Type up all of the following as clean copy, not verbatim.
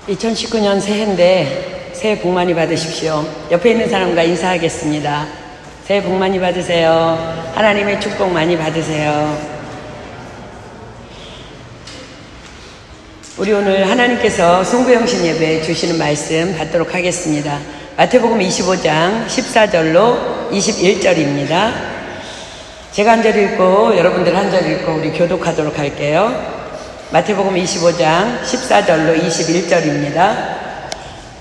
2019년 새해인데 새해 복 많이 받으십시오. 옆에 있는 사람과 인사하겠습니다. 새해 복 많이 받으세요. 하나님의 축복 많이 받으세요. 우리 오늘 하나님께서 송구영신 예배 주시는 말씀 받도록 하겠습니다. 마태복음 25장 14절로 21절입니다. 제가 한 절 읽고 여러분들 한 절 읽고 우리 교독하도록 할게요. 마태복음 25장 14절로 21절입니다.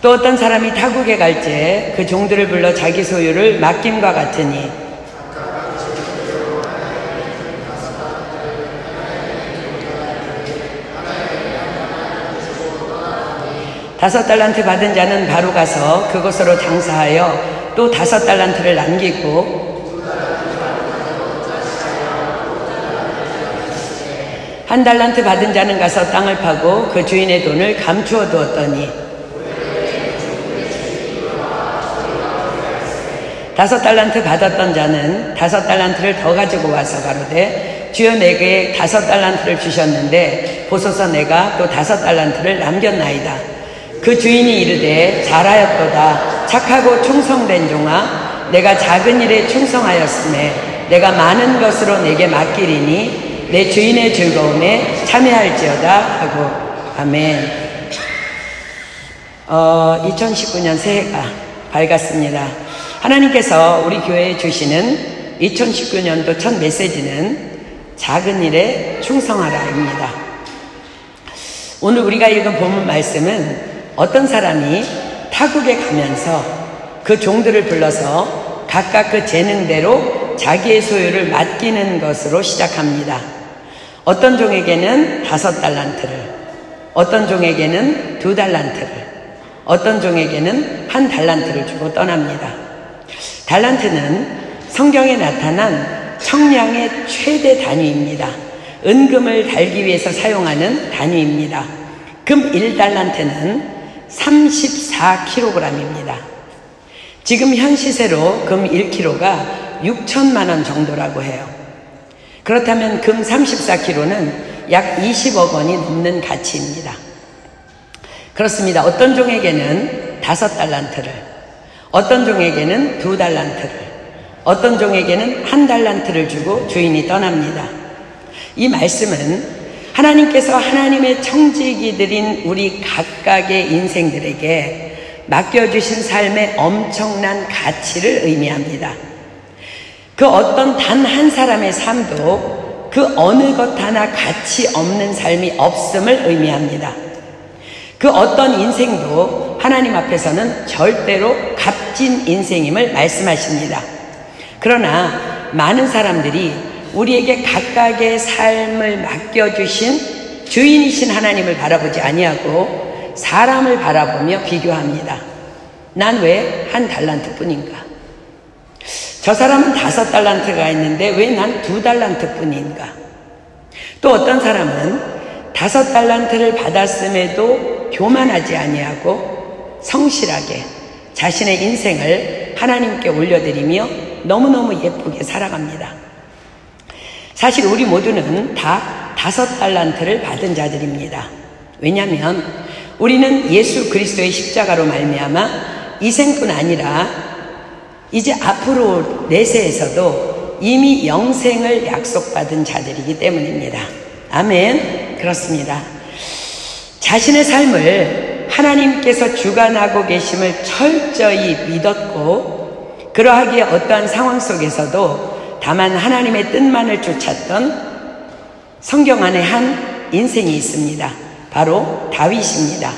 또 어떤 사람이 타국에 갈 때 그 종들을 불러 자기 소유를 맡김과 같으니 다섯 달란트 받은 자는 바로 가서 그곳으로 장사하여 또 다섯 달란트를 남기고 한 달란트 받은 자는 가서 땅을 파고 그 주인의 돈을 감추어 두었더니 다섯 달란트 받았던 자는 다섯 달란트를 더 가지고 와서 가로되 주여 내게 다섯 달란트를 주셨는데 보소서 내가 또 다섯 달란트를 남겼나이다. 그 주인이 이르되 잘하였도다. 착하고 충성된 종아, 내가 작은 일에 충성하였음에 내가 많은 것으로 내게 맡기리니 내 주인의 즐거움에 참여할지어다 하고 아멘. 2019년 새해가 밝았습니다. 하나님께서 우리 교회에 주시는 2019년도 첫 메시지는 작은 일에 충성하라입니다. 오늘 우리가 읽은 본문 말씀은 어떤 사람이 타국에 가면서 그 종들을 불러서 각각 그 재능대로 자기의 소유를 맡기는 것으로 시작합니다. 어떤 종에게는 다섯 달란트를, 어떤 종에게는 두 달란트를, 어떤 종에게는 한 달란트를 주고 떠납니다. 달란트는 성경에 나타난 청량의 최대 단위입니다. 은금을 달기 위해서 사용하는 단위입니다. 금 1달란트는 34kg입니다. 지금 현 시세로 금 1kg가 6천만 원 정도라고 해요. 그렇다면 금 34kg는 약 20억 원이 넘는 가치입니다. 그렇습니다. 어떤 종에게는 다섯 달란트를, 어떤 종에게는 두 달란트를, 어떤 종에게는 한 달란트를 주고 주인이 떠납니다. 이 말씀은 하나님께서 하나님의 청지기들인 우리 각각의 인생들에게 맡겨주신 삶의 엄청난 가치를 의미합니다. 그 어떤 단 한 사람의 삶도 그 어느 것 하나 가치 없는 삶이 없음을 의미합니다. 그 어떤 인생도 하나님 앞에서는 절대로 값진 인생임을 말씀하십니다. 그러나 많은 사람들이 우리에게 각각의 삶을 맡겨주신 주인이신 하나님을 바라보지 아니하고 사람을 바라보며 비교합니다. 난 왜 한 달란트 뿐인가? 저 사람은 다섯 달란트가 있는데 왜 난 두 달란트 뿐인가? 또 어떤 사람은 다섯 달란트를 받았음에도 교만하지 아니하고 성실하게 자신의 인생을 하나님께 올려드리며 너무너무 예쁘게 살아갑니다. 사실 우리 모두는 다 다섯 달란트를 받은 자들입니다. 왜냐하면 우리는 예수 그리스도의 십자가로 말미암아 이 생뿐 아니라 이제 앞으로 내세에서도 이미 영생을 약속받은 자들이기 때문입니다. 아멘. 그렇습니다. 자신의 삶을 하나님께서 주관하고 계심을 철저히 믿었고 그러하기에 어떠한 상황 속에서도 다만 하나님의 뜻만을 쫓았던 성경 안에 한 인생이 있습니다. 바로 다윗입니다.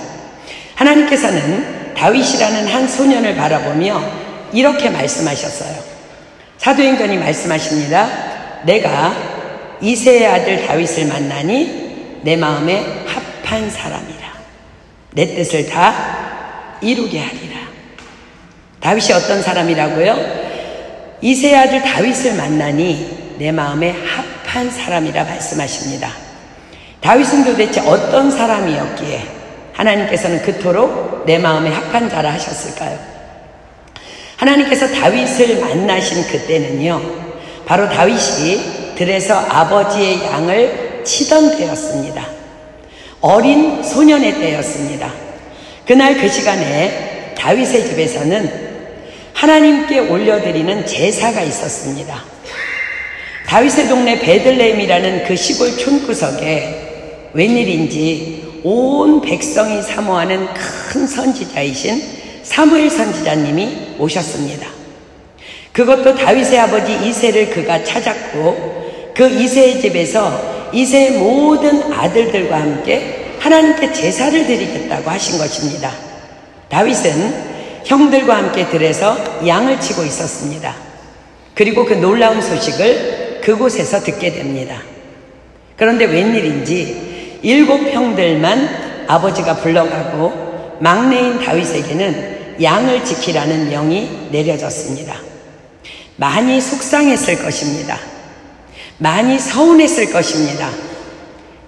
하나님께서는 다윗이라는 한 소년을 바라보며 이렇게 말씀하셨어요. 사도행전이 말씀하십니다. 내가 이새의 아들 다윗을 만나니 내 마음에 합한 사람이라. 내 뜻을 다 이루게 하리라. 다윗이 어떤 사람이라고요? 이새의 아들 다윗을 만나니 내 마음에 합한 사람이라 말씀하십니다. 다윗은 도대체 어떤 사람이었기에 하나님께서는 그토록 내 마음에 합한 자라 하셨을까요? 하나님께서 다윗을 만나신 그때는요, 바로 다윗이 들에서 아버지의 양을 치던 때였습니다. 어린 소년의 때였습니다. 그날 그 시간에 다윗의 집에서는 하나님께 올려드리는 제사가 있었습니다. 다윗의 동네 베들레헴이라는 그 시골 촌구석에 웬일인지 온 백성이 사모하는 큰 선지자이신 사무엘 선지자님이 오셨습니다. 그것도 다윗의 아버지 이새를 그가 찾았고 그 이새의 집에서 이새의 모든 아들들과 함께 하나님께 제사를 드리겠다고 하신 것입니다. 다윗은 형들과 함께 들에서 양을 치고 있었습니다. 그리고 그 놀라운 소식을 그곳에서 듣게 됩니다. 그런데 웬일인지 7 형들만 아버지가 불러가고 막내인 다윗에게는 양을 지키라는 명이 내려졌습니다. 많이 속상했을 것입니다. 많이 서운했을 것입니다.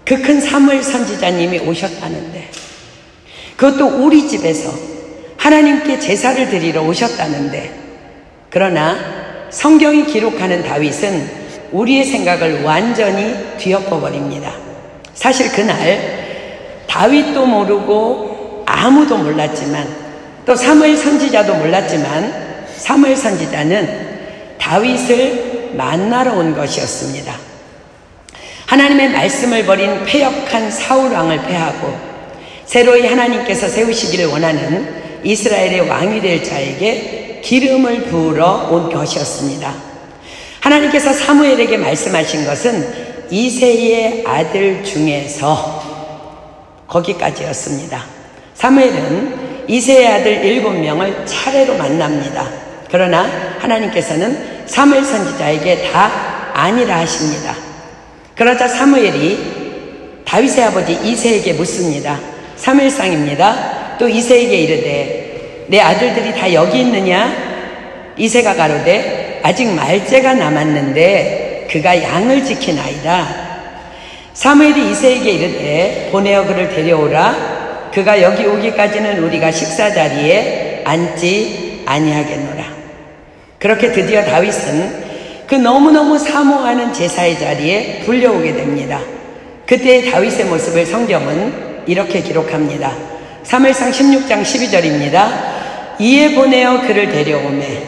그 큰 사무엘 선지자님이 오셨다는데, 그것도 우리 집에서 하나님께 제사를 드리러 오셨다는데, 그러나 성경이 기록하는 다윗은 우리의 생각을 완전히 뒤엎어버립니다. 사실 그날 다윗도 모르고 아무도 몰랐지만, 또 사무엘 선지자도 몰랐지만, 사무엘 선지자는 다윗을 만나러 온 것이었습니다. 하나님의 말씀을 버린 패역한 사울 왕을 패하고 새로이 하나님께서 세우시기를 원하는 이스라엘의 왕이 될 자에게 기름을 부으러 온 것이었습니다. 하나님께서 사무엘에게 말씀하신 것은 이새의 아들 중에서 거기까지였습니다. 사무엘은 이새의 아들 7명을 차례로 만납니다. 그러나 하나님께서는 사무엘 선지자에게 다 아니라 하십니다. 그러자 사무엘이 다윗의 아버지 이새에게 묻습니다. 사무엘상입니다. 또 이새에게 이르되 내 아들들이 다 여기 있느냐? 이새가 가로되 아직 말째가 남았는데 그가 양을 지키나이다. 사무엘이 이새에게 이르되 보내어 그를 데려오라. 그가 여기 오기까지는 우리가 식사 자리에 앉지 아니하겠노라. 그렇게 드디어 다윗은 그 너무너무 사모하는 제사의 자리에 불려오게 됩니다. 그때의 다윗의 모습을 성경은 이렇게 기록합니다. 사무엘상 16장 12절입니다. 이에 보내어 그를 데려오매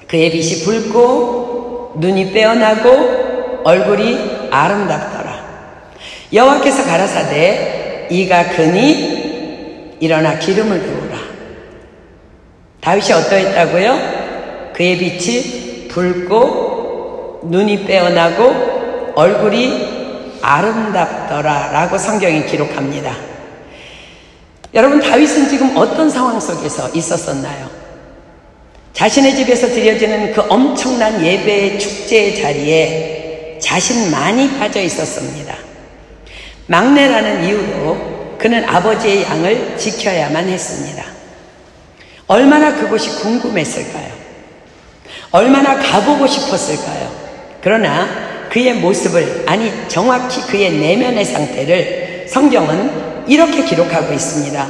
그의 빛이 붉고 눈이 빼어나고 얼굴이 아름답더라. 여호와께서 가라사대 이가 크니 일어나 기름을 부으라. 다윗이 어떠했다고요? 그의 빛이 붉고 눈이 빼어나고 얼굴이 아름답더라 라고 성경이 기록합니다. 여러분, 다윗은 지금 어떤 상황 속에서 있었었나요? 자신의 집에서 드려지는 그 엄청난 예배의 축제의 자리에 자신만이 빠져 있었습니다. 막내라는 이유로 그는 아버지의 양을 지켜야만 했습니다. 얼마나 그곳이 궁금했을까요? 얼마나 가보고 싶었을까요? 그러나 그의 모습을, 아니 정확히 그의 내면의 상태를 성경은 이렇게 기록하고 있습니다.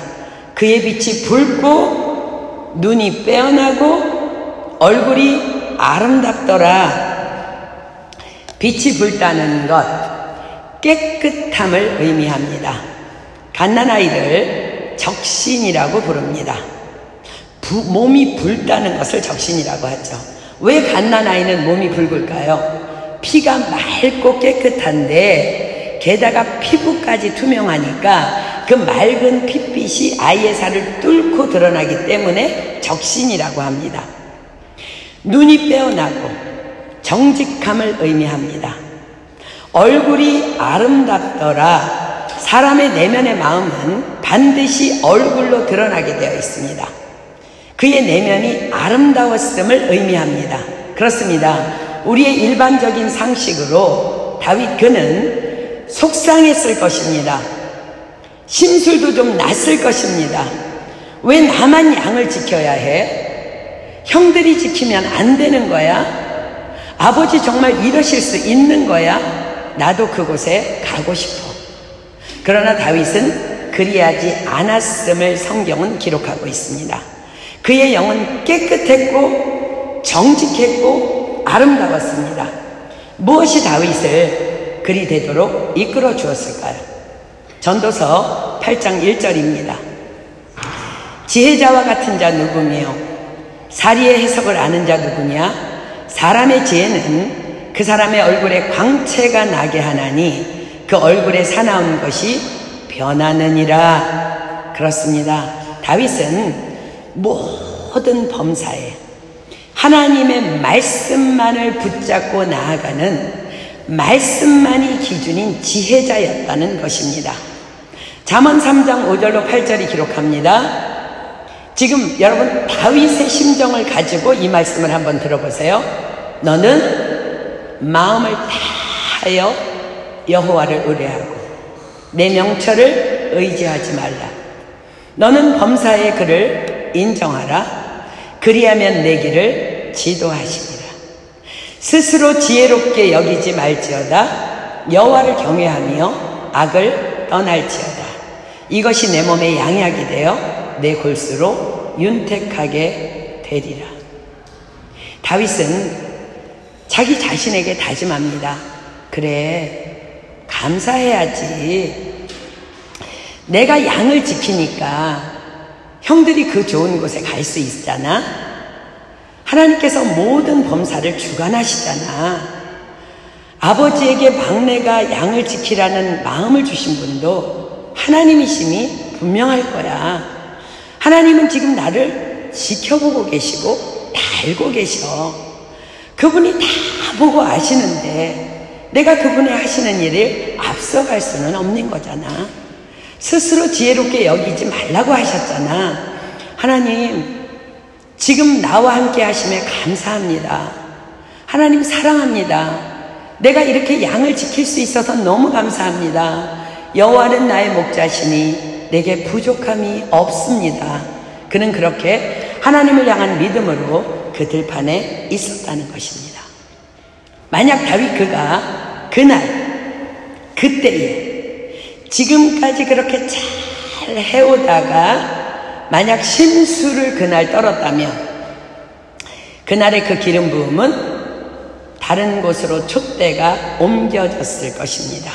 그의 빛이 붉고 눈이 빼어나고 얼굴이 아름답더라. 빛이 붉다는 것, 깨끗함을 의미합니다. 갓난아이를 적신이라고 부릅니다. 몸이 붉다는 것을 적신이라고 하죠. 왜 갓난아이는 몸이 붉을까요? 피가 맑고 깨끗한데 게다가 피부까지 투명하니까 그 맑은 핏빛이 아이의 살을 뚫고 드러나기 때문에 적신이라고 합니다. 눈이 빼어나고 정직함을 의미합니다. 얼굴이 아름답더라. 사람의 내면의 마음은 반드시 얼굴로 드러나게 되어 있습니다. 그의 내면이 아름다웠음을 의미합니다. 그렇습니다. 우리의 일반적인 상식으로 그는 속상했을 것입니다. 심술도 좀 났을 것입니다. 왜 나만 양을 지켜야 해? 형들이 지키면 안 되는 거야? 아버지 정말 이러실 수 있는 거야? 나도 그곳에 가고 싶어. 그러나 다윗은 그리하지 않았음을 성경은 기록하고 있습니다. 그의 영은 깨끗했고 정직했고 아름다웠습니다. 무엇이 다윗을 그리 되도록 이끌어 주었을까요? 전도서 8장 1절입니다. 지혜자와 같은 자 누구며 사리의 해석을 아는 자 누구냐? 사람의 지혜는 그 사람의 얼굴에 광채가 나게 하나니 그 얼굴에 사나운 것이 변하느니라. 그렇습니다. 다윗은 모든 범사에 하나님의 말씀만을 붙잡고 나아가는 말씀만이 기준인 지혜자였다는 것입니다. 잠언 3장 5절로 8절이 기록합니다. 지금 여러분 다윗의 심정을 가지고 이 말씀을 한번 들어보세요. 너는 마음을 다하여 여호와를 의뢰하고 내 명철을 의지하지 말라. 너는 범사의 그를 인정하라. 그리하면 내 길을 지도하시리라. 스스로 지혜롭게 여기지 말지어다. 여호와를 경외하며 악을 떠날지어다. 이것이 내 몸의 양약이 되어 내 골수로 윤택하게 되리라. 다윗은 자기 자신에게 다짐합니다. 그래, 감사해야지. 내가 양을 지키니까 형들이 그 좋은 곳에 갈 수 있잖아. 하나님께서 모든 범사를 주관하시잖아. 아버지에게 막내가 양을 지키라는 마음을 주신 분도 하나님이심이 분명할 거야. 하나님은 지금 나를 지켜보고 계시고 다 알고 계셔. 그분이 다 보고 아시는데 내가 그분이 하시는 일을 앞서갈 수는 없는 거잖아. 스스로 지혜롭게 여기지 말라고 하셨잖아. 하나님, 지금 나와 함께 하심에 감사합니다. 하나님 사랑합니다. 내가 이렇게 양을 지킬 수 있어서 너무 감사합니다. 여호와는 나의 목자시니 내게 부족함이 없습니다. 그는 그렇게 하나님을 향한 믿음으로 그 들판에 있었다는 것입니다. 만약 다윗 그가 그때에 지금까지 그렇게 잘 해오다가 만약 심수를 그날 떨었다면 그날의 그 기름 부음은 다른 곳으로 촛대가 옮겨졌을 것입니다.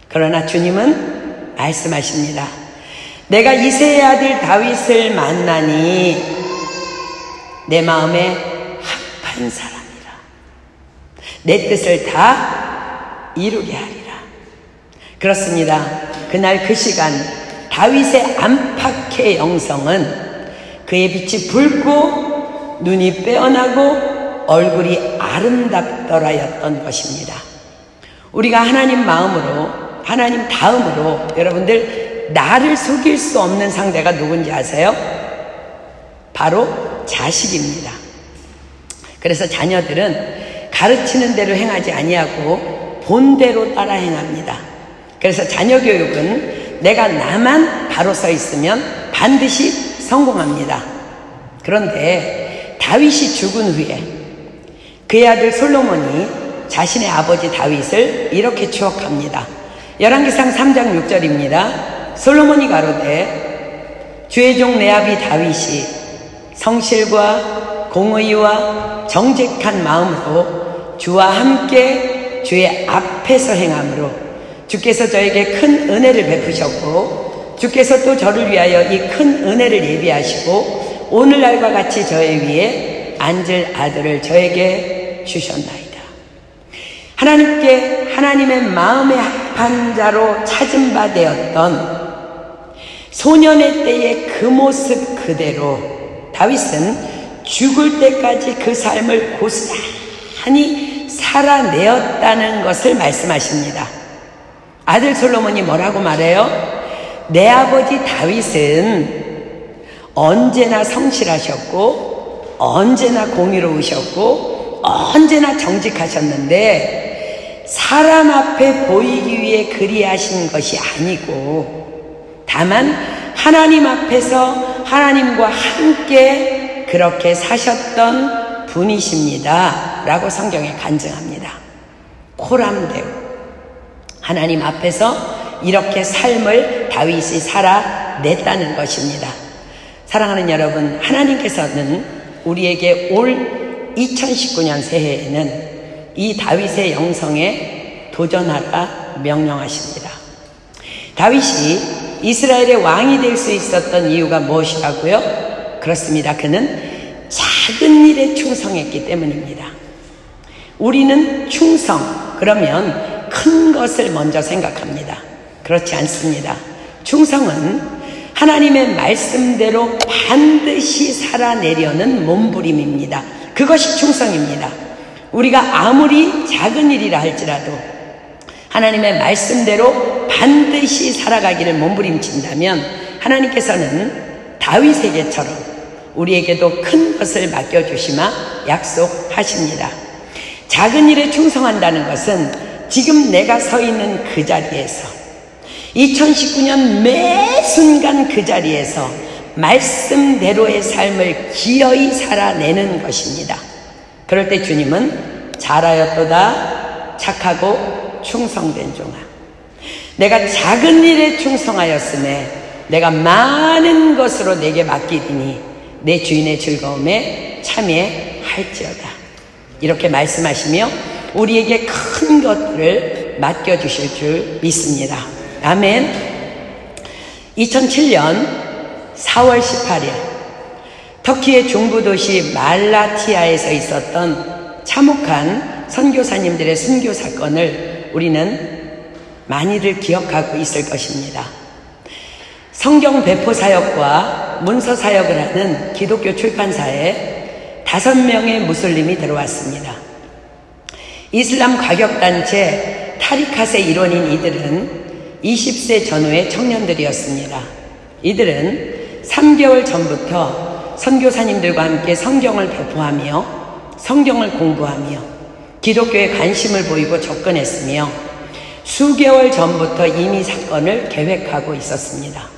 그러나 주님은 말씀하십니다. 내가 이새의 아들 다윗을 만나니 내 마음에 합한 사람이라. 내 뜻을 다 이루게 하리라. 그렇습니다. 그날 그 시간 다윗의 안팎의 영성은 그의 빛이 붉고 눈이 빼어나고 얼굴이 아름답더라였던 것입니다. 우리가 하나님 마음으로, 하나님 다음으로 여러분들 나를 속일 수 없는 상대가 누군지 아세요? 바로 자식입니다. 그래서 자녀들은 가르치는 대로 행하지 아니하고 본대로 따라 행합니다. 그래서 자녀 교육은 내가 나만 바로 서 있으면 반드시 성공합니다. 그런데 다윗이 죽은 후에 그의 아들 솔로몬이 자신의 아버지 다윗을 이렇게 추억합니다. 열왕기상 3장 6절입니다. 솔로몬이 가로되 주의 종 내 아비 다윗이 성실과 공의와 정직한 마음으로 주와 함께 주의 앞에서 행함으로 주께서 저에게 큰 은혜를 베푸셨고 주께서 또 저를 위하여 이 큰 은혜를 예비하시고 오늘날과 같이 저의 위에 앉을 아들을 저에게 주셨나이다. 하나님께 하나님의 마음에 합한 자로 찾은 바 되었던 소년의 때의 그 모습 그대로 다윗은 죽을 때까지 그 삶을 고스란히 살아내었다는 것을 말씀하십니다. 아들 솔로몬이 뭐라고 말해요? 내 아버지 다윗은 언제나 성실하셨고 언제나 공의로우셨고 언제나 정직하셨는데 사람 앞에 보이기 위해 그리하신 것이 아니고 다만 하나님 앞에서 하나님과 함께 그렇게 사셨던 분이십니다 라고 성경에 간증합니다. 코람되고 하나님 앞에서 이렇게 삶을 다윗이 살아냈다는 것입니다. 사랑하는 여러분, 하나님께서는 우리에게 올 2019년 새해에는 이 다윗의 영성에 도전하라 명령하십니다. 다윗이 이스라엘의 왕이 될 수 있었던 이유가 무엇이라고요? 그렇습니다. 그는 작은 일에 충성했기 때문입니다. 우리는 충성, 그러면 큰 것을 먼저 생각합니다. 그렇지 않습니다. 충성은 하나님의 말씀대로 반드시 살아내려는 몸부림입니다. 그것이 충성입니다. 우리가 아무리 작은 일이라 할지라도 하나님의 말씀대로 반드시 살아가기를 몸부림친다면 하나님께서는 다윗에게처럼 우리에게도 큰 것을 맡겨주시마 약속하십니다. 작은 일에 충성한다는 것은 지금 내가 서 있는 그 자리에서 2019년 매 순간 그 자리에서 말씀대로의 삶을 기어이 살아내는 것입니다. 그럴 때 주님은 잘하였도다 착하고 충성된 종아, 내가 작은 일에 충성하였으매 내가 많은 것으로 내게 맡기리니 내 주인의 즐거움에 참여할지어다. 이렇게 말씀하시며 우리에게 큰 것들을 맡겨주실 줄 믿습니다. 아멘. 2007년 4월 18일 터키의 중부 도시 말라티아에서 있었던 참혹한 선교사님들의 순교 사건을 우리는 많이들 기억하고 있을 것입니다. 성경 배포 사역과 문서 사역을 하는 기독교 출판사에 5명의 무슬림이 들어왔습니다. 이슬람 과격단체 타리캇의 일원인 이들은 20세 전후의 청년들이었습니다. 이들은 3개월 전부터 선교사님들과 함께 성경을 배포하며 성경을 공부하며 기독교에 관심을 보이고 접근했으며 수개월 전부터 이미 사건을 계획하고 있었습니다.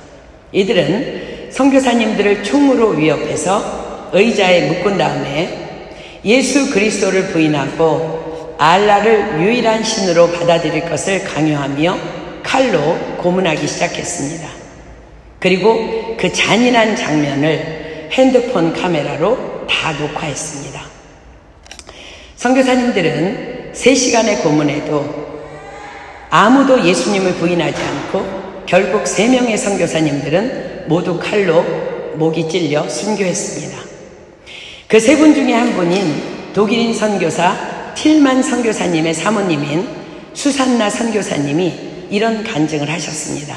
이들은 선교사님들을 총으로 위협해서 의자에 묶은 다음에 예수 그리스도를 부인하고 알라를 유일한 신으로 받아들일 것을 강요하며 칼로 고문하기 시작했습니다. 그리고 그 잔인한 장면을 핸드폰 카메라로 다 녹화했습니다. 선교사님들은 3시간의 고문에도 아무도 예수님을 부인하지 않고 결국 3명의 선교사님들은 모두 칼로 목이 찔려 순교했습니다. 그 3분 중에 한 분인 독일인 선교사 틸만 선교사님의 사모님인 수산나 선교사님이 이런 간증을 하셨습니다.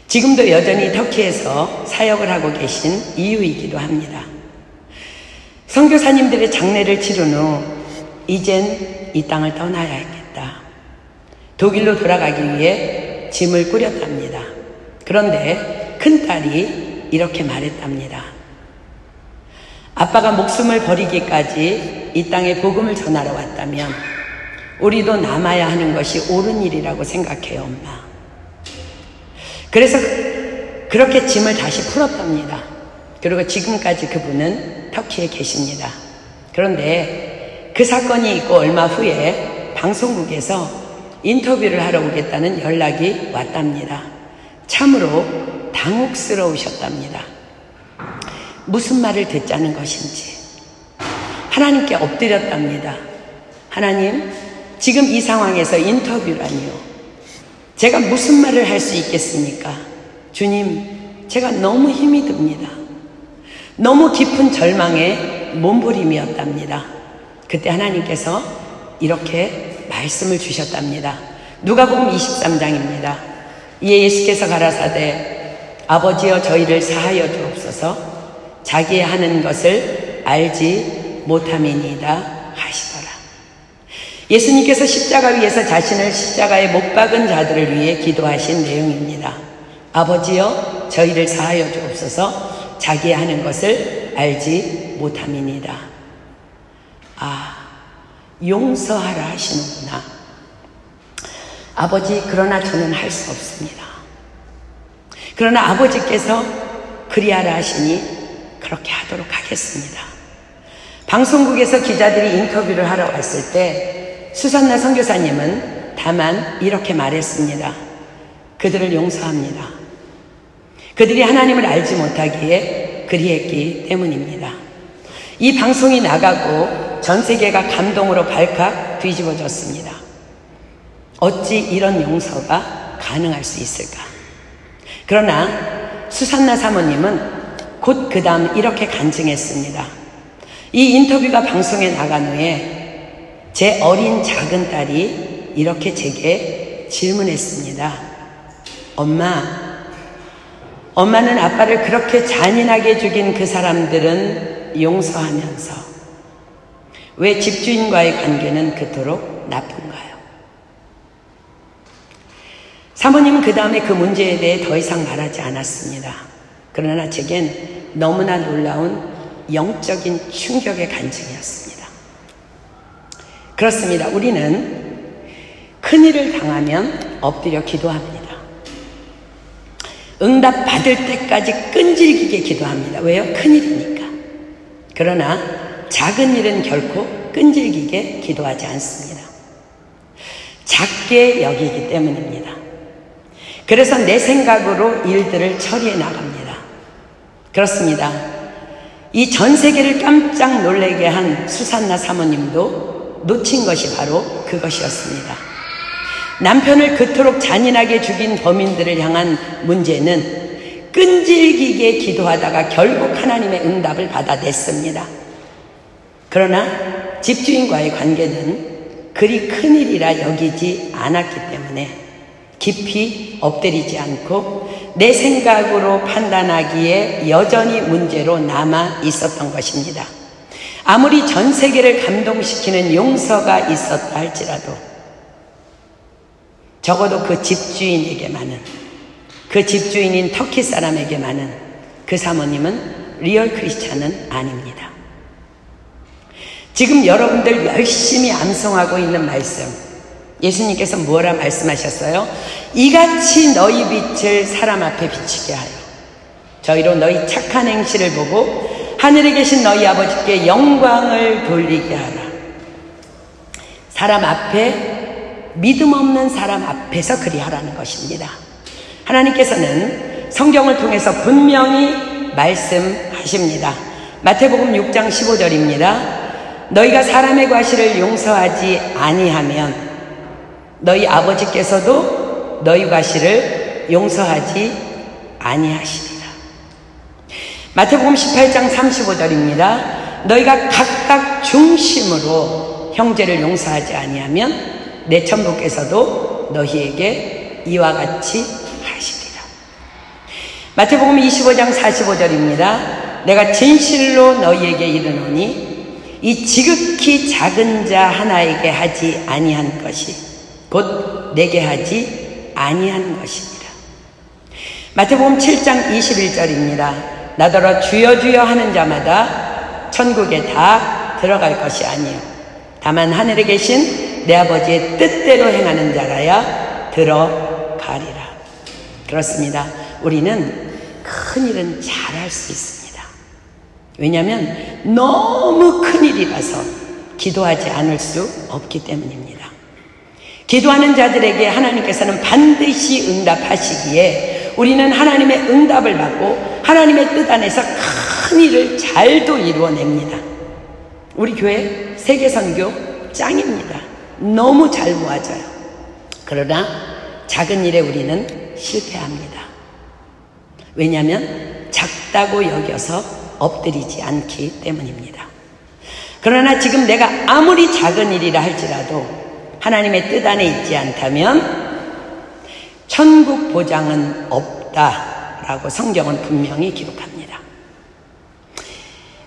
지금도 여전히 터키에서 사역을 하고 계신 이유이기도 합니다. 선교사님들의 장례를 치른 후 이젠 이 땅을 떠나야겠다. 독일로 돌아가기 위해 짐을 꾸렸답니다. 그런데 큰딸이 이렇게 말했답니다. 아빠가 목숨을 버리기까지 이 땅에 복음을 전하러 왔다면 우리도 남아야 하는 것이 옳은 일이라고 생각해요, 엄마. 그래서 그렇게 짐을 다시 풀었답니다. 그리고 지금까지 그분은 터키에 계십니다. 그런데 그 사건이 있고 얼마 후에 방송국에서 인터뷰를 하러 오겠다는 연락이 왔답니다. 참으로 당혹스러우셨답니다. 무슨 말을 듣자는 것인지 하나님께 엎드렸답니다. 하나님, 지금 이 상황에서 인터뷰라니요. 제가 무슨 말을 할 수 있겠습니까? 주님, 제가 너무 힘이 듭니다. 너무 깊은 절망의 몸부림이었답니다. 그때 하나님께서 이렇게 말씀을 주셨답니다. 누가복음 23장입니다. 이에 예수께서 가라사대 아버지여 저희를 사하여 주옵소서. 자기의 하는 것을 알지 못함이니이다 하시더라. 예수님께서 십자가 위에서 자신을 십자가에 못 박은 자들을 위해 기도하신 내용입니다. 아버지여 저희를 사하여 주옵소서. 자기의 하는 것을 알지 못함이니이다. 용서하라 하시는구나. 아버지, 그러나 저는 할 수 없습니다. 그러나 아버지께서 그리하라 하시니 그렇게 하도록 하겠습니다. 방송국에서 기자들이 인터뷰를 하러 왔을 때 수산나 선교사님은 다만 이렇게 말했습니다. 그들을 용서합니다. 그들이 하나님을 알지 못하기에 그리했기 때문입니다. 이 방송이 나가고 전 세계가 감동으로 발칵 뒤집어졌습니다. 어찌 이런 용서가 가능할 수 있을까? 그러나 수산나 사모님은 곧 그 다음 이렇게 간증했습니다. 이 인터뷰가 방송에 나간 후에 제 어린 작은 딸이 이렇게 제게 질문했습니다. 엄마는 아빠를 그렇게 잔인하게 죽인 그 사람들은 용서하면서 왜 집주인과의 관계는 그토록 나쁜가요? 사모님은 그 다음에 그 문제에 대해 더 이상 말하지 않았습니다. 그러나 제겐 너무나 놀라운 영적인 충격의 간증이었습니다. 그렇습니다. 우리는 큰일을 당하면 엎드려 기도합니다. 응답 받을 때까지 끈질기게 기도합니다. 왜요? 큰일이니까. 그러나 작은 일은 결코 끈질기게 기도하지 않습니다. 작게 여기기 때문입니다. 그래서 내 생각으로 일들을 처리해 나갑니다. 그렇습니다. 이 전 세계를 깜짝 놀라게 한 수산나 사모님도 놓친 것이 바로 그것이었습니다. 남편을 그토록 잔인하게 죽인 범인들을 향한 문제는 끈질기게 기도하다가 결국 하나님의 응답을 받아냈습니다. 그러나 집주인과의 관계는 그리 큰일이라 여기지 않았기 때문에 깊이 엎드리지 않고 내 생각으로 판단하기에 여전히 문제로 남아 있었던 것입니다. 아무리 전 세계를 감동시키는 용서가 있었다 할지라도 적어도 그 집주인에게만은, 그 집주인인 터키 사람에게만은 그 사모님은 리얼 크리스찬은 아닙니다. 지금 여러분들 열심히 암송하고 있는 말씀, 예수님께서 뭐라 말씀하셨어요? 이같이 너희 빛을 사람 앞에 비치게 하여 저희로 너희 착한 행실을 보고 하늘에 계신 너희 아버지께 영광을 돌리게 하라. 사람 앞에, 믿음 없는 사람 앞에서 그리하라는 것입니다. 하나님께서는 성경을 통해서 분명히 말씀하십니다. 마태복음 6장 15절입니다. 너희가 사람의 과실을 용서하지 아니하면 너희 아버지께서도 너희 과실을 용서하지 아니하시리라. 마태복음 18장 35절입니다. 너희가 각각 중심으로 형제를 용서하지 아니하면 내 천부께서도 너희에게 이와 같이 하시리라. 마태복음 25장 45절입니다. 내가 진실로 너희에게 이르노니 이 지극히 작은 자 하나에게 하지 아니한 것이 곧 내게 하지 아니한 것입니다. 마태복음 7장 21절입니다. 나더러 주여 주여 하는 자마다 천국에 다 들어갈 것이 아니요 다만 하늘에 계신 내 아버지의 뜻대로 행하는 자라야 들어가리라. 그렇습니다. 우리는 큰일은 잘할 수 있습니다. 왜냐하면 너무 큰일이라서 기도하지 않을 수 없기 때문입니다. 기도하는 자들에게 하나님께서는 반드시 응답하시기에 우리는 하나님의 응답을 받고 하나님의 뜻 안에서 큰 일을 잘도 이루어냅니다. 우리 교회 세계선교 짱입니다. 너무 잘 모아져요. 그러나 작은 일에 우리는 실패합니다. 왜냐하면 작다고 여겨서 엎드리지 않기 때문입니다. 그러나 지금 내가 아무리 작은 일이라 할지라도 하나님의 뜻 안에 있지 않다면 천국 보장은 없다라고 성경은 분명히 기록합니다.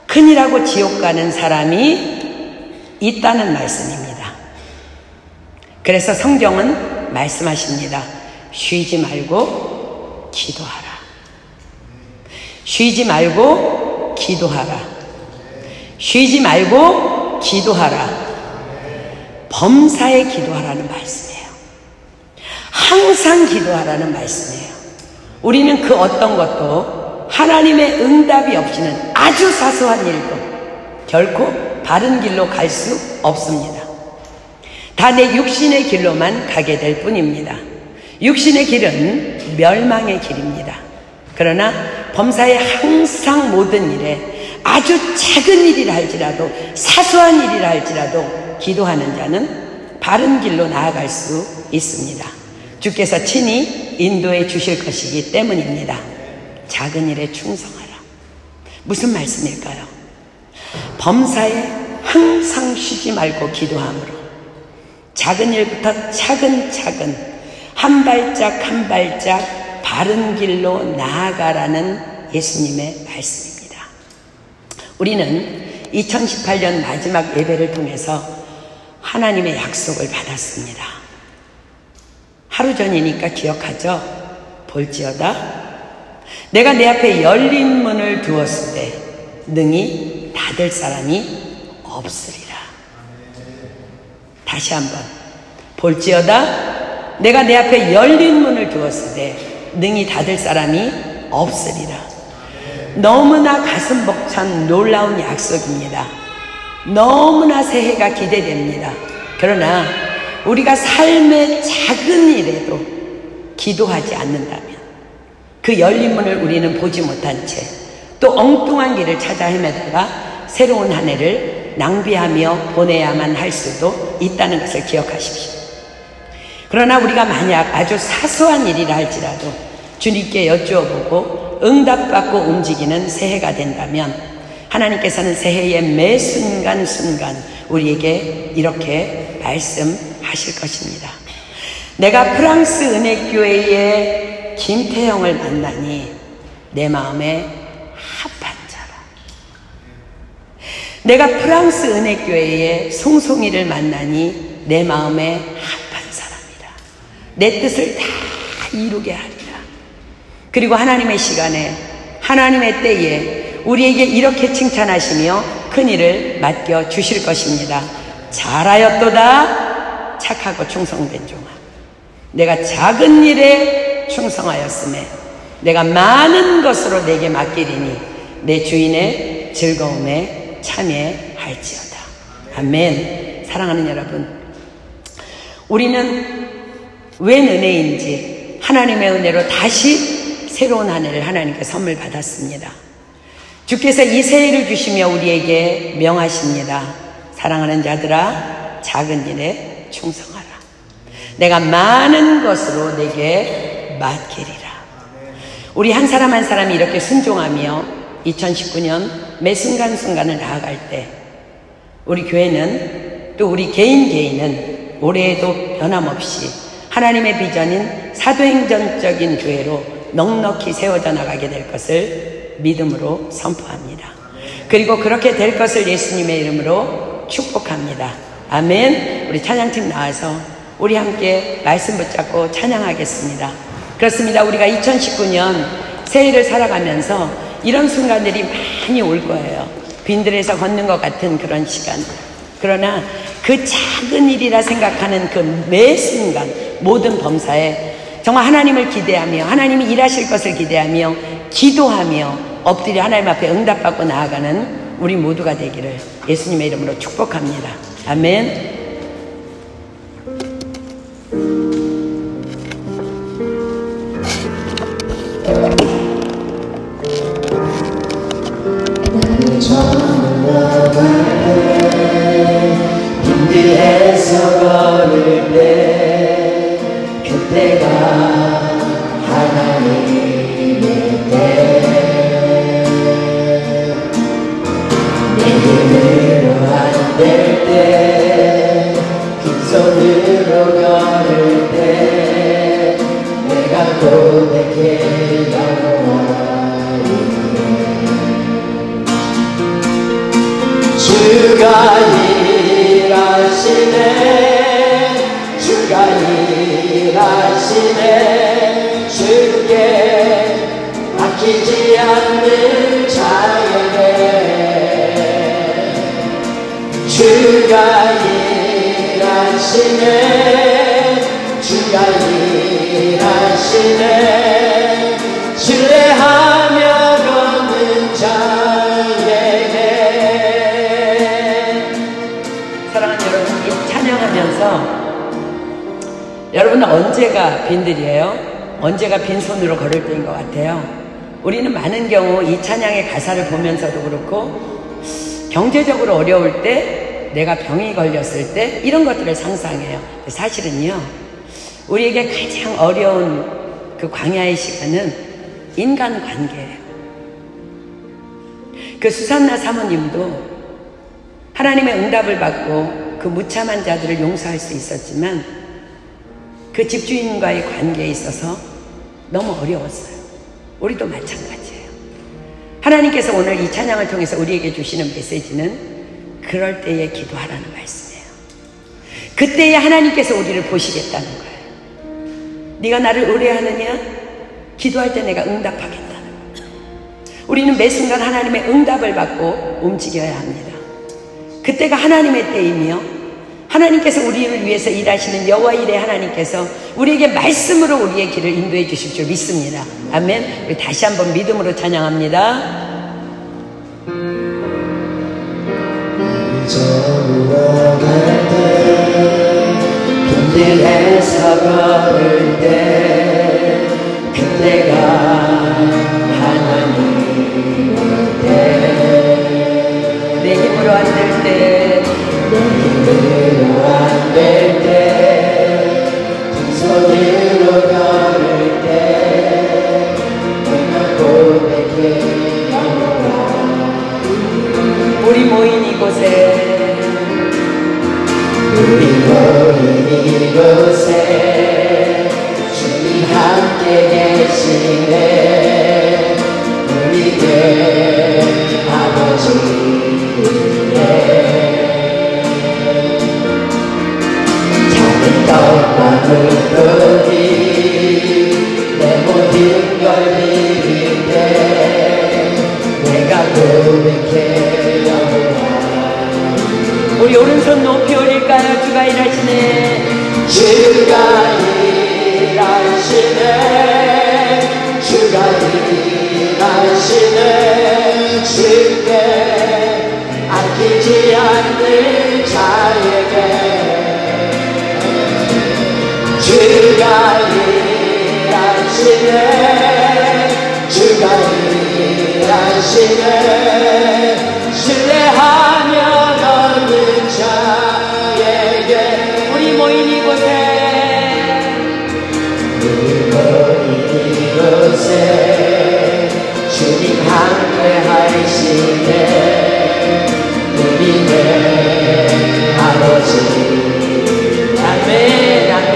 큰일하고 지옥 가는 사람이 있다는 말씀입니다. 그래서 성경은 말씀하십니다. 쉬지 말고 기도하라. 쉬지 말고 기도하라. 쉬지 말고 기도하라. 범사에 기도하라는 말씀이에요. 항상 기도하라는 말씀이에요. 우리는 그 어떤 것도 하나님의 응답이 없이는 아주 사소한 일도 결코 바른 길로 갈 수 없습니다. 다 내 육신의 길로만 가게 될 뿐입니다. 육신의 길은 멸망의 길입니다. 그러나 범사에 항상 모든 일에 아주 작은 일이라 할지라도 사소한 일이라 할지라도 기도하는 자는 바른 길로 나아갈 수 있습니다. 주께서 친히 인도해 주실 것이기 때문입니다. 작은 일에 충성하라. 무슨 말씀일까요? 범사에 항상 쉬지 말고 기도함으로 작은 일부터 차근차근 한 발짝 한 발짝 바른 길로 나아가라는 예수님의 말씀입니다. 우리는 2018년 마지막 예배를 통해서 하나님의 약속을 받았습니다. 하루 전이니까 기억하죠? 볼지어다 내가 내 앞에 열린 문을 두었을 때 능히 닫을 사람이 없으리라. 다시 한번 볼지어다 내가 내 앞에 열린 문을 두었을 때 능히 닫을 사람이 없으리라. 너무나 가슴 벅찬 놀라운 약속입니다. 너무나 새해가 기대됩니다. 그러나 우리가 삶의 작은 일에도 기도하지 않는다면 그 열린 문을 우리는 보지 못한 채 또 엉뚱한 길을 찾아 헤매다가 새로운 한 해를 낭비하며 보내야만 할 수도 있다는 것을 기억하십시오. 그러나 우리가 만약 아주 사소한 일이라 할지라도 주님께 여쭈어보고 응답받고 움직이는 새해가 된다면 하나님께서는 새해의 매 순간순간 우리에게 이렇게 말씀하실 것입니다. 내가 프랑스 은혜교회의 김태형을 만나니 내 마음에 합한 자라. 내가 프랑스 은혜교회의 송송이를 만나니 내 마음에 합한 사람이라. 내 뜻을 다 이루게 하리라. 그리고 하나님의 시간에 하나님의 때에 우리에게 이렇게 칭찬하시며 큰 일을 맡겨 주실 것입니다. 잘하였도다 착하고 충성된 종아. 내가 작은 일에 충성하였음에 내가 많은 것으로 내게 맡기리니 내 주인의 즐거움에 참여할지어다. 아멘. 사랑하는 여러분, 우리는 웬 은혜인지 하나님의 은혜로 다시 새로운 한 해를 하나님께 선물 받았습니다. 주께서 이 새해를 주시며 우리에게 명하십니다. 사랑하는 자들아, 작은 일에 충성하라. 내가 많은 것으로 내게 맡기리라. 우리 한 사람 한 사람이 이렇게 순종하며 2019년 매 순간순간을 나아갈 때 우리 교회는 또 우리 개인은 올해에도 변함없이 하나님의 비전인 사도행전적인 교회로 넉넉히 세워져 나가게 될 것을 믿음으로 선포합니다. 그리고 그렇게 될 것을 예수님의 이름으로 축복합니다. 아멘. 우리 찬양팀 나와서 우리 함께 말씀 붙잡고 찬양하겠습니다. 그렇습니다. 우리가 2019년 새해를 살아가면서 이런 순간들이 많이 올 거예요. 빈들에서 걷는 것 같은 그런 시간. 그러나 그 작은 일이라 생각하는 그 매 순간 모든 범사에 정말 하나님을 기대하며 하나님이 일하실 것을 기대하며 기도하며 엎드려 하나님 앞에 응답받고 나아가는 우리 모두가 되기를 예수님의 이름으로 축복합니다. 아멘. 빈들에서 걸을 때 그때가 하나님의 때 내 힘으로 안 될 때 빈손으로 걸을 때 내가 고백해 영원히 주가 일하시네 주가 일하시네 주께 아끼지 않는 자에게 주가 일하시네 주가 일하시네 신뢰하며 걷는 자에게. 사랑하는 여러분, 이 찬양하면서 여러분은 언제가 빈들이에요? 언제가 빈손으로 걸을 때인 것 같아요? 우리는 많은 경우 이 찬양의 가사를 보면서도 그렇고 경제적으로 어려울 때, 내가 병이 걸렸을 때 이런 것들을 상상해요. 사실은요, 우리에게 가장 어려운 그 광야의 시간은 인간관계예요. 그 수산나 사모님도 하나님의 응답을 받고 그 무참한 자들을 용서할 수 있었지만 그 집주인과의 관계에 있어서 너무 어려웠어요. 우리도 마찬가지예요. 하나님께서 오늘 이 찬양을 통해서 우리에게 주시는 메시지는 그럴 때에 기도하라는 말씀이에요. 그때에 하나님께서 우리를 보시겠다는 거예요. 네가 나를 의뢰하느냐? 기도할 때 내가 응답하겠다는 거예요. 우리는 매 순간 하나님의 응답을 받고 움직여야 합니다. 그때가 하나님의 때이며 하나님께서 우리를 위해서 일하시는 여호와 일의 하나님께서 우리에게 말씀으로 우리의 길을 인도해 주실 줄 믿습니다. 아멘. 우리 다시 한번 믿음으로 찬양합니다. 저물어 갈 때, 빈들에서 걸을 때, 그때가 하나님의 때. 내 힘으로 안 될 때, 내 힘으로 안 될 때, 빈손으로 걸을 때, 내가 고백해 여호와. 우리 모인 이곳에 우리 모인 이곳에 주님 함께 계시네. 우리의 아버지네. 작은 떡과 물고기 내 모든 걸 드릴 때 내가 고백해 여호와. 우리 오른손 높이 올릴까요? 주가 일하시네. 주가 일하시네. 주가 일하시네. 주께 아끼지 않는 자에게 주가 일하시네. 주가 일하시네. 신뢰하며 걷는 자에게 우리 모인 이곳에 이곳에 주님 함께 하시네. 우리의 아버지. 아멘 아멘.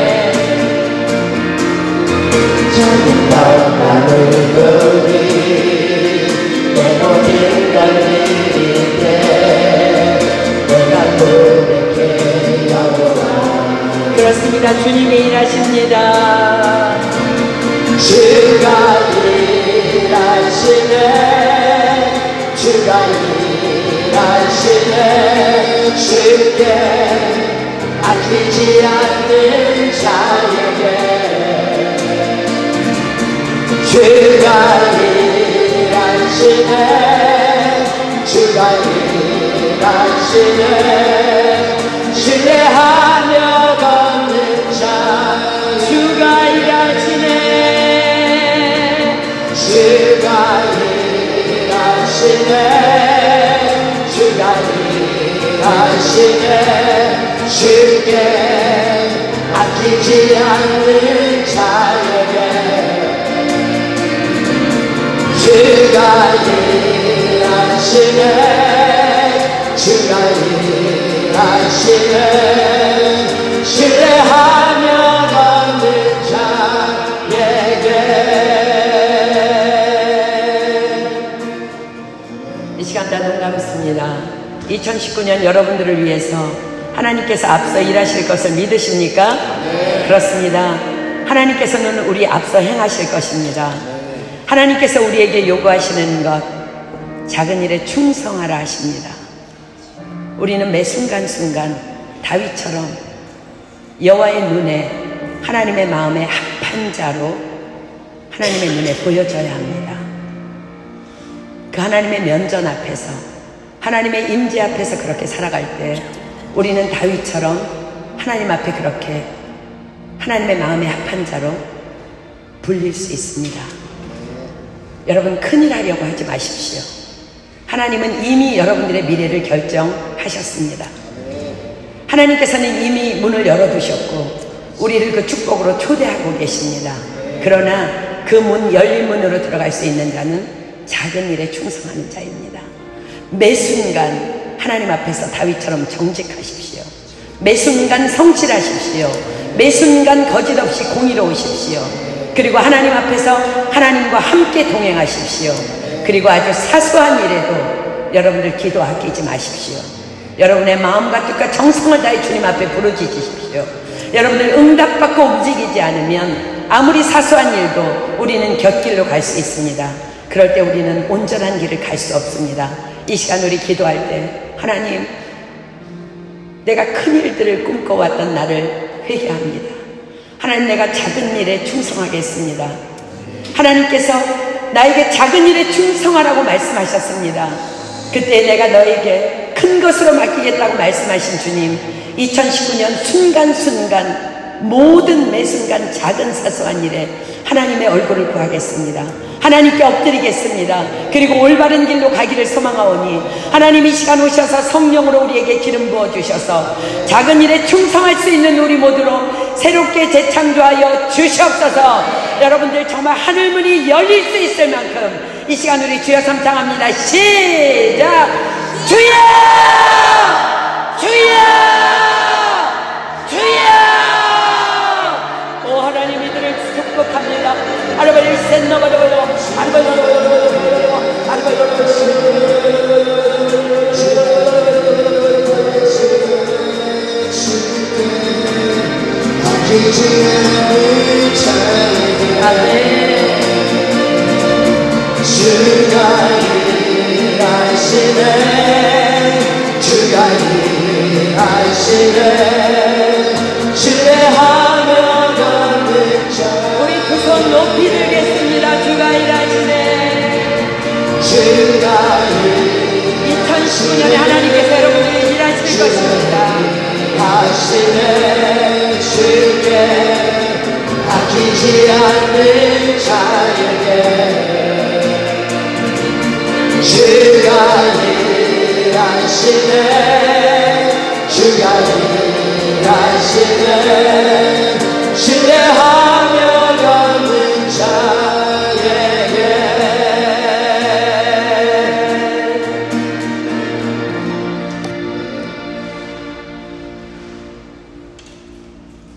작은 떡과 물고기 내 모든 걸 드릴 때 내가 고백해 여호와. 그렇습니다. 주님이 일하십니다. 주가 일하시네. 주가 일하시네. 주께 아끼지 않는 자에게 주가 일하시네. 주가 일하시네. 신뢰하며 걷는 자 주가 일하시네. 주가 일하시네. 주가 일하시네. 주께 아끼지 않는 자에게 주가 일하시네. 주가 일하시네. 신뢰하며 걷는 자에게. 이 시간 나눈 남습니다. 2019년 여러분들을 위해서 하나님께서 앞서 일하실 것을 믿으십니까? 네. 그렇습니다. 하나님께서는 우리 앞서 행하실 것입니다. 하나님께서 우리에게 요구하시는 것, 작은 일에 충성하라 하십니다. 우리는 매 순간순간 다윗처럼 여호와의 눈에 하나님의 마음에 합한 자로 하나님의 눈에 보여져야 합니다. 그 하나님의 면전 앞에서 하나님의 임재 앞에서 그렇게 살아갈 때 우리는 다윗처럼 하나님 앞에 그렇게 하나님의 마음에 합한 자로 불릴 수 있습니다. 여러분, 큰일 하려고 하지 마십시오. 하나님은 이미 여러분들의 미래를 결정하셨습니다. 하나님께서는 이미 문을 열어두셨고 우리를 그 축복으로 초대하고 계십니다. 그러나 그 문 열린 문으로 들어갈 수 있는 자는 작은 일에 충성하는 자입니다. 매 순간 하나님 앞에서 다윗처럼 정직하십시오. 매 순간 성실하십시오. 매 순간 거짓 없이 공의로우십시오. 그리고 하나님 앞에서 하나님과 함께 동행하십시오. 그리고 아주 사소한 일에도 여러분들 기도 아끼지 마십시오. 여러분의 마음과 뜻과 정성을 다해 주님 앞에 부르짖으십시오. 여러분들 응답받고 움직이지 않으면 아무리 사소한 일도 우리는 곁길로 갈 수 있습니다. 그럴 때 우리는 온전한 길을 갈 수 없습니다. 이 시간 우리 기도할 때 하나님, 내가 큰 일들을 꿈꿔왔던 나를 회개합니다. 하나님, 내가 작은 일에 충성하겠습니다. 하나님께서 나에게 작은 일에 충성하라고 말씀하셨습니다. 그때 내가 너에게 큰 것으로 맡기겠다고 말씀하신 주님, 2019년 순간순간 모든 매 순간 작은 사소한 일에 하나님의 얼굴을 구하겠습니다. 하나님께 엎드리겠습니다. 그리고 올바른 길로 가기를 소망하오니 하나님 이 시간 오셔서 성령으로 우리에게 기름 부어주셔서 작은 일에 충성할 수 있는 우리 모두로 새롭게 재창조하여 주시옵소서. 여러분들 정말 하늘문이 열릴 수 있을 만큼 이 시간 우리 주여 삼창합니다. 시작! 주여! 주여! 주여! 오 하나님, 이들을 축복합니다. 아르바이를 센너바르바요 주가 일하시네, 주가 일하시네. 신뢰하며 걷는 자 우리 두 손 높이 들겠습니다. 주가 일하시네. 주가 2019년에 하나님께서 여러분에게 일하실 것입니다. 하시네. 주께 아끼지 않는 자에게 주가 일하시네, 주가 일하시네. 신뢰하며 걷는 자에게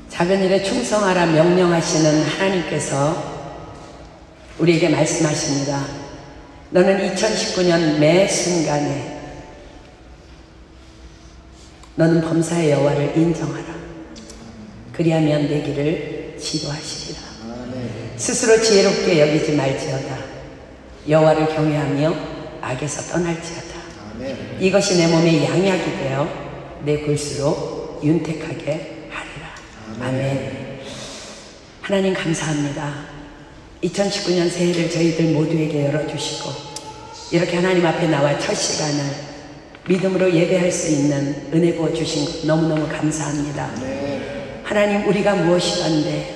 작은 일에 충성하라 명령하시는 하나님께서 우리에게 말씀하십니다. 너는 2019년 매 순간에 너는 범사의 여호와를 인정하라. 그리하면 내 길을 지도하시리라. 스스로 지혜롭게 여기지 말지어다. 여호와를 경외하며 악에서 떠날지어다. 이것이 내 몸의 양약이 되어 내 골수로 윤택하게 하리라. 아멘. 하나님 감사합니다. 2019년 새해를 저희들 모두에게 열어주시고 이렇게 하나님 앞에 나와 첫 시간을 믿음으로 예배할 수 있는 은혜 부어주신 것 너무너무 감사합니다. 하나님, 우리가 무엇이던데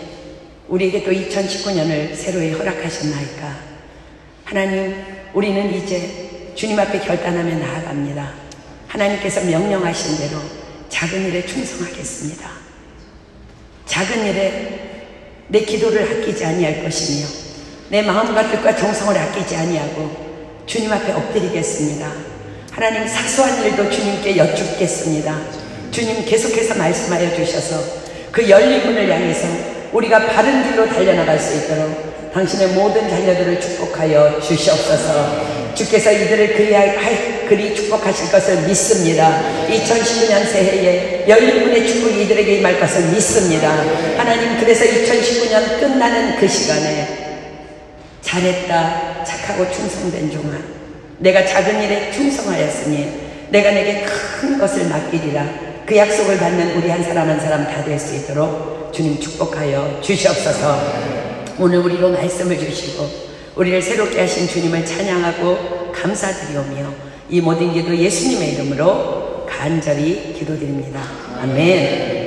우리에게 또 2019년을 새로이 허락하셨나이까. 하나님, 우리는 이제 주님 앞에 결단하며 나아갑니다. 하나님께서 명령하신 대로 작은 일에 충성하겠습니다. 작은 일에 내 기도를 아끼지 아니할 것이며 내 마음과 뜻과 정성을 아끼지 아니하고 주님 앞에 엎드리겠습니다. 하나님, 사소한 일도 주님께 여쭙겠습니다. 주님 계속해서 말씀하여 주셔서 그 열린 문을 향해서 우리가 바른 길로 달려나갈 수 있도록 당신의 모든 자녀들을 축복하여 주시옵소서. 주께서 이들을 그리 축복하실 것을 믿습니다. 2019년 새해에 열린 문의 축복이 이들에게 임할 것을 믿습니다. 하나님, 그래서 2019년 끝나는 그 시간에 잘했다, 착하고 충성된 종아, 내가 작은 일에 충성하였으니 내가 내게 큰 것을 맡기리라. 그 약속을 받는 우리 한 사람 한 사람 다 될 수 있도록 주님 축복하여 주시옵소서. 오늘 우리로 말씀을 주시고 우리를 새롭게 하신 주님을 찬양하고 감사드리오며 이 모든 기도 예수님의 이름으로 간절히 기도드립니다. 아멘.